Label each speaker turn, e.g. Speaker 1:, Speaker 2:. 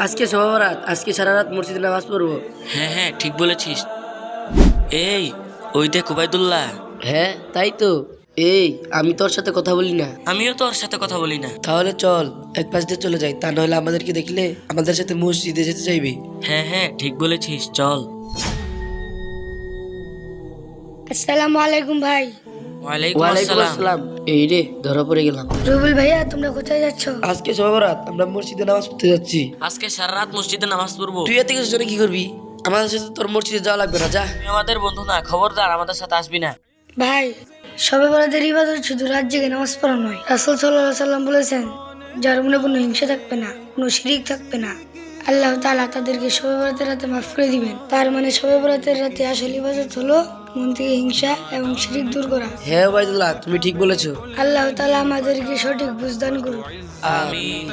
Speaker 1: আজকে শবে বরাত, আজকে সারা রাত মসজিদে নামাজ পড়বো।
Speaker 2: হ্যাঁ হ্যাঁ ঠিক বলেছিস। এই ওই দেখ ওবায়দুল্লাহ।
Speaker 1: হ্যাঁ তাই তো। এই আমি তোর সাথে কথা বলি না,
Speaker 2: আমিও তো ওর সাথে কথা বলি না।
Speaker 1: তাহলে চল এক পাশ দিয়ে চলে যাই, তা নাহলে আমাদেরকে দেখলে আমাদের সাথে মসজিদে যেতে চাইবে।
Speaker 2: হ্যাঁ হ্যাঁ ঠিক বলেছিস, চল।
Speaker 3: আসসালামু আলাইকুম ভাই।
Speaker 2: ওয়ালাইকুম
Speaker 1: ওয়ালাইকুম
Speaker 2: আসসালাম।
Speaker 1: আসসালাম। এই রে ধরা পড়ে গেলাম।
Speaker 3: রুবেল ভাইয়া তোমরা কোথায় যাচ্ছ?
Speaker 1: আজকে শবে বরাত, আমরা মসজিদে নামাজ পড়তে যাচ্ছি।
Speaker 2: আজকে সারা রাত মসজিদে নামাজ পড়বো।
Speaker 1: তুই এত কিছু জন্য কি করবি? আমাদের সাথে তোর মসজিদে যাওয়া লাগবে না, যা।
Speaker 2: তুই আমাদের বন্ধু না, খবরদার আমাদের সাথে আসবি না।
Speaker 3: ভাই, শবে বরাতের ইবাদত শুধু রাত জেগে নামাজ পড়া নয়। রাসূল সাল্লাল্লাহু আলাইহি সাল্লাম বলেছেন, যার মনে কোনো হিংসা থাকবে না, কোনো শিরিক থাকবে না, আল্লাহ তাআলা তাদেরকে শবে বরাতের রাতে মাফ করে দিবেন। তার মানে শবে বরাতের রাতে আসল ইবাদত হলো মন থেকে হিংসা এবং শিরিক দূর করা।
Speaker 1: হ্যাঁ ওবায়দুল্লাহ, তুমি ঠিক বলেছো।
Speaker 3: আল্লাহ তাআলা আমাদেরকে সঠিক বুঝ দান করুন।
Speaker 2: আমিন।